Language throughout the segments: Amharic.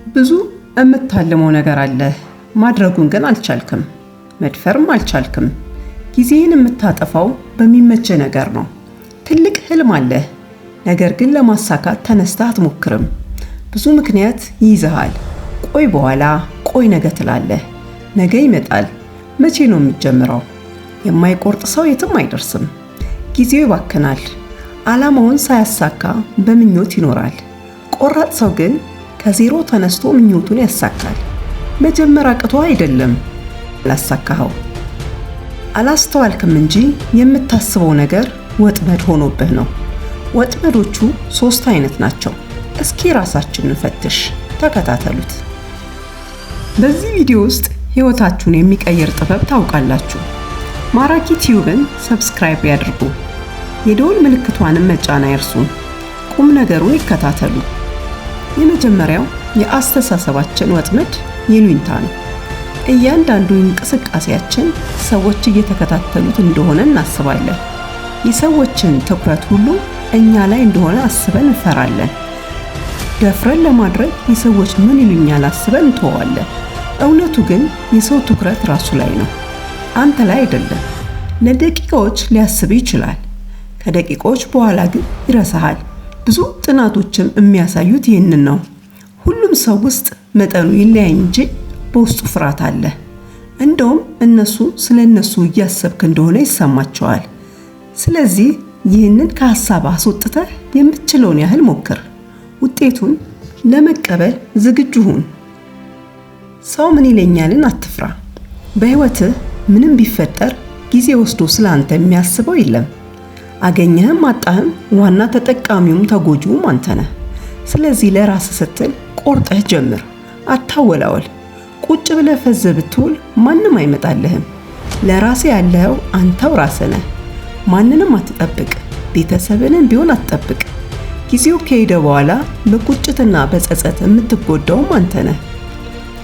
ብዙ የምታልመው ነገር አለ፣ ማድረጉን ግን አልቻልክም። መድፈርም አልቻልክም። ጊዜህን የምታጠፋው በሚመች ነገር ነው። ትልቅ ህልም አለ፣ ነገር ግን ለማሳካት ተነስተህ አትሞክርም። ብዙ ምክንያት ይይዝሃል። ቆይ በኋላ፣ ቆይ ነገ ትላለህ። ነገ ይመጣል። መቼ ነው የሚጀምረው? የማይቆርጥ ሰው የትም አይደርስም። ጊዜው ይባክናል። ዓላማውን ሳያሳካ በምኞት ይኖራል። ቆራጥ ሰው ግን ከዜሮ ተነስቶ ምኞቱን ያሳካል። መጀመር አቅቶ አይደለም አላሳካኸው፣ አላስተዋልክም እንጂ የምታስበው ነገር ወጥመድ ሆኖብህ ነው። ወጥመዶቹ 3 አይነት ናቸው። እስኪ ራሳችንን ፈትሽ። ተከታተሉት። በዚህ ቪዲዮ ውስጥ ህይወታችሁን የሚቀይር ጥበብ ታውቃላችሁ። ማራኪ ቲዩብን ሰብስክራይብ ያድርጉ። የደወል ምልክቷንም መጫን አይርሱ። ቁም ነገሩን ይከታተሉ። የመጀመሪያው የአስተሳሰባችን ወጥመድ ይሉኝታ ነው። እያንዳንዱ እንቅስቃሴያችን ሰዎች እየተከታተሉት እንደሆነ እናስባለን። የሰዎችን ትኩረት ሁሉ እኛ ላይ እንደሆነ አስበን እንፈራለን። ደፍረን ለማድረግ የሰዎች ምን ይሉኛል አስበን እንተዋለን። እውነቱ ግን የሰው ትኩረት ራሱ ላይ ነው፣ አንተ ላይ አይደለም። ለደቂቃዎች ሊያስብ ይችላል፣ ከደቂቃዎች በኋላ ግን ይረሳሃል። ብዙ ጥናቶችም የሚያሳዩት ይህንን ነው። ሁሉም ሰው ውስጥ መጠኑ ይለያይ እንጂ በውስጡ ፍርሃት አለ። እንደውም እነሱ ስለነሱ እያሰብክ እንደሆነ ይሰማቸዋል። ስለዚህ ይህንን ከሐሳብ አስወጥተህ የምትችለውን ያህል ሞክር። ውጤቱን ለመቀበል ዝግጁ ሁን። ሰው ምን ይለኛልን አትፍራ። በህይወትህ ምንም ቢፈጠር ጊዜ ወስዶ ስላንተ የሚያስበው የለም። አገኘህም አጣህም ዋና ተጠቃሚውም ተጎጂውም አንተ ነህ። ስለዚህ ለራስህ ስትል ቆርጠህ ጀምር። አታወላወል። ቁጭ ብለህ ፈዝ ብትውል ማንም አይመጣልህም። ለራስህ ያለኸው አንተው ራስህ ነህ። ማንንም አትጠብቅ። ቤተሰብንም ቢሆን አትጠብቅ። ጊዜው ከሄደ በኋላ በቁጭትና በጸጸት የምትጎዳውም አንተ ነህ።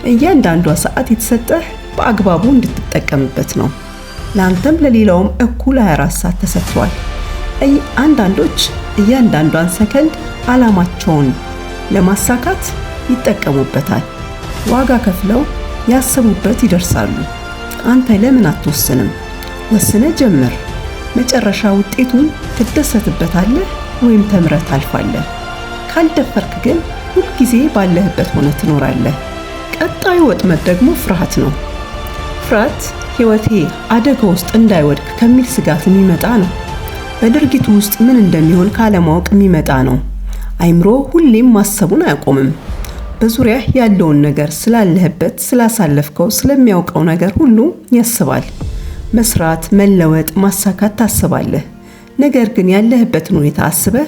እያንዳንዷ ሰዓት የተሰጠህ በአግባቡ እንድትጠቀምበት ነው። ለአንተም ለሌላውም እኩል 24 ሰዓት ተሰጥቷል። አንዳንዶች እያንዳንዷን ሰከንድ ዓላማቸውን ለማሳካት ይጠቀሙበታል። ዋጋ ከፍለው ያሰቡበት ይደርሳሉ። አንተ ለምን አትወስንም? ወስነ ጀምር። መጨረሻ ውጤቱን ትደሰትበታለህ ወይም ተምረህ ታልፋለህ። ካልደፈርክ ግን ሁልጊዜ ባለህበት ሆነ ትኖራለህ። ቀጣዩ ወጥመድ ደግሞ ፍርሃት ነው። ፍርሃት ህይወቴ አደጋ ውስጥ እንዳይወድቅ ከሚል ስጋት የሚመጣ ነው። በድርጊቱ ውስጥ ምን እንደሚሆን ካለማወቅ የሚመጣ ነው። አይምሮ ሁሌም ማሰቡን አያቆምም። በዙሪያህ ያለውን ነገር ስላለህበት፣ ስላሳለፍከው፣ ስለሚያውቀው ነገር ሁሉ ያስባል። መስራት፣ መለወጥ፣ ማሳካት ታስባለህ። ነገር ግን ያለህበትን ሁኔታ አስበህ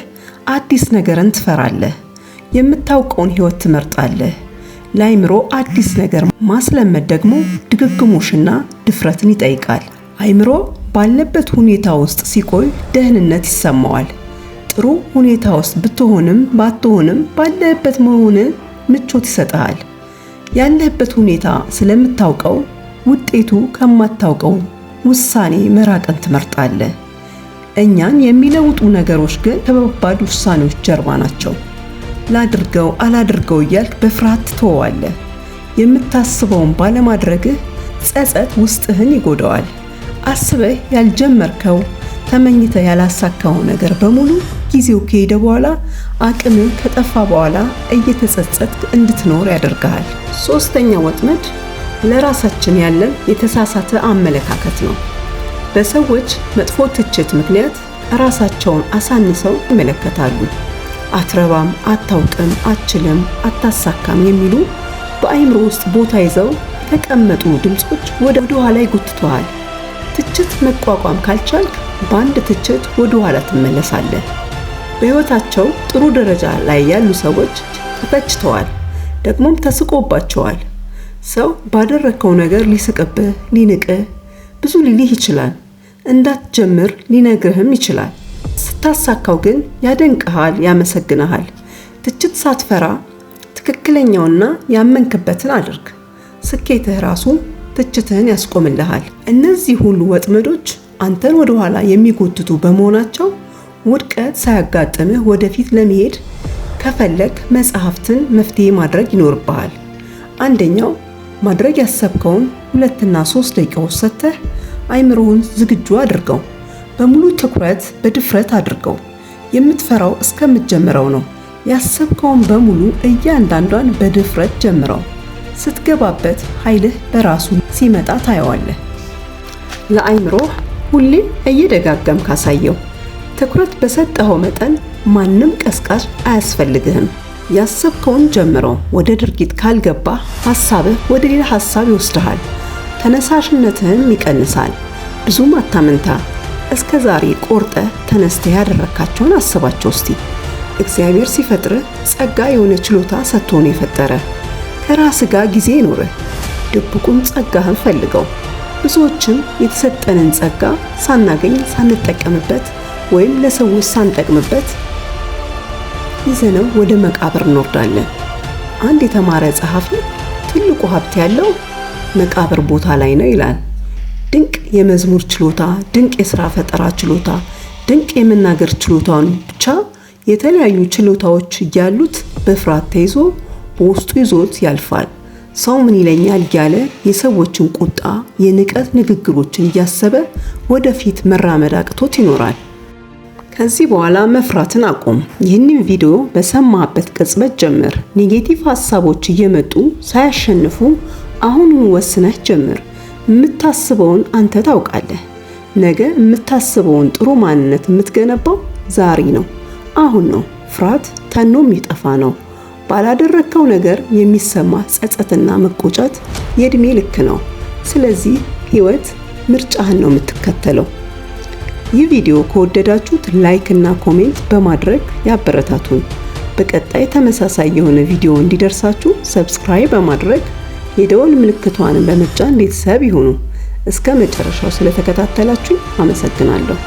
አዲስ ነገርን ትፈራለህ። የምታውቀውን ህይወት ትመርጣለህ። ለአይምሮ አዲስ ነገር ማስለመድ ደግሞ ድግግሞሽና ድፍረትን ይጠይቃል። አይምሮ ባለበት ሁኔታ ውስጥ ሲቆይ ደህንነት ይሰማዋል። ጥሩ ሁኔታ ውስጥ ብትሆንም ባትሆንም ባለህበት መሆን ምቾት ይሰጥሃል። ያለህበት ሁኔታ ስለምታውቀው ውጤቱ ከማታውቀው ውሳኔ መራቅን ትመርጣለህ። እኛን የሚለውጡ ነገሮች ግን ከባድ ውሳኔዎች ጀርባ ናቸው። ላድርገው አላድርገው እያልክ በፍርሃት ትተዋለህ። የምታስበውን ባለማድረግህ ጸጸት ውስጥህን ይጎዳዋል። አስበህ ያልጀመርከው ተመኝተህ ያላሳካው ነገር በሙሉ ጊዜው ከሄደ በኋላ አቅምህ ከጠፋ በኋላ እየተጸጸትክ እንድትኖር ያደርግሃል። 3ኛው ወጥመድ ለራሳችን ያለን የተሳሳተ አመለካከት ነው። በሰዎች መጥፎ ትችት ምክንያት ራሳቸውን አሳንሰው ይመለከታሉ። አትረባም፣ አታውቅም፣ አትችልም፣ አታሳካም የሚሉ በአይምሮ ውስጥ ቦታ ይዘው የተቀመጡ ድምጾች ወደ ኋላ ይጎትተዋል። ትችት መቋቋም ካልቻልክ በአንድ ትችት ወደ ኋላ ትመለሳለህ። በህይወታቸው ጥሩ ደረጃ ላይ ያሉ ሰዎች ተተችተዋል፣ ደግሞም ተስቆባቸዋል። ሰው ባደረከው ነገር ሊስቅብህ፣ ሊንቅህ፣ ብዙ ሊልህ ይችላል። እንዳትጀምር ሊነግርህም ይችላል። ስታሳካው ግን ያደንቅሃል፣ ያመሰግንሃል። ትችት ሳትፈራ ትክክለኛውና ያመንክበትን አድርግ። ስኬትህ ራሱ ትችትህን ያስቆምልሃል። እነዚህ ሁሉ ወጥመዶች አንተን ወደ ኋላ የሚጎትቱ በመሆናቸው ውድቀት ሳያጋጥምህ ወደፊት ለመሄድ ከፈለክ መጽሐፍትን መፍትሄ ማድረግ ይኖርብሃል። አንደኛው ማድረግ ያሰብከውን 2 እና 3 ደቂቃዎች ሰጥተህ አይምሮህን ዝግጁ አድርገው። በሙሉ ትኩረት በድፍረት አድርገው። የምትፈራው እስከምትጀምረው ነው። ያሰብከውን በሙሉ እያንዳንዷን በድፍረት ጀምረው። ስትገባበት ኃይልህ በራሱ ሲመጣ ታየዋለህ። ለአይምሮህ ሁሌም እየደጋገምክ አሳየው። ትኩረት በሰጠኸው መጠን ማንም ቀስቃሽ አያስፈልግህም። ያሰብከውን ጀምረው። ወደ ድርጊት ካልገባ ሐሳብህ ወደ ሌላ ሐሳብ ይወስድሃል። ተነሳሽነትህም ይቀንሳል። ብዙም አታመንታ። እስከ ዛሬ ቆርጠህ ተነስተህ ያደረካቸውን አስባቸው እስቲ። እግዚአብሔር ሲፈጥርህ ጸጋ የሆነ ችሎታ ሰጥቶ ነው የፈጠረ። ከራስህ ጋር ጊዜ ይኖርህ። ድብቁን ጸጋህን ፈልገው። ብዙዎችም የተሰጠንን ጸጋ ሳናገኝ ሳንጠቀምበት ወይም ለሰዎች ሳንጠቅምበት ይዘነው ወደ መቃብር እንወርዳለን። አንድ የተማረ ጸሐፊ ትልቁ ሀብት ያለው መቃብር ቦታ ላይ ነው ይላል። ድንቅ የመዝሙር ችሎታ፣ ድንቅ የሥራ ፈጠራ ችሎታ፣ ድንቅ የመናገር ችሎታውን ብቻ የተለያዩ ችሎታዎች እያሉት በፍርሃት ተይዞ በውስጡ ይዞት ያልፋል። ሰው ምን ይለኛል እያለ የሰዎችን ቁጣ፣ የንቀት ንግግሮችን እያሰበ ወደፊት መራመድ አቅቶት ይኖራል። ከዚህ በኋላ መፍራትን አቁም። ይህንን ቪዲዮ በሰማበት ቅጽበት ጀምር። ኔጌቲቭ ሐሳቦች እየመጡ ሳያሸንፉ አሁኑን ወስነህ ጀምር። የምታስበውን አንተ ታውቃለህ። ነገ የምታስበውን ጥሩ ማንነት የምትገነባው ዛሬ ነው፣ አሁን ነው። ፍርሃት ተኖ የሚጠፋ ነው። ባላደረግከው ነገር የሚሰማ ጸጸትና መቆጨት የእድሜ ልክ ነው። ስለዚህ ህይወት ምርጫህን ነው የምትከተለው። ይህ ቪዲዮ ከወደዳችሁት ላይክ እና ኮሜንት በማድረግ ያበረታቱን። በቀጣይ ተመሳሳይ የሆነ ቪዲዮ እንዲደርሳችሁ ሰብስክራይብ በማድረግ የደወል ምልክቷን በመጫን ቤተሰብ ይሁኑ። እስከ መጨረሻው ስለተከታተላችሁ አመሰግናለሁ።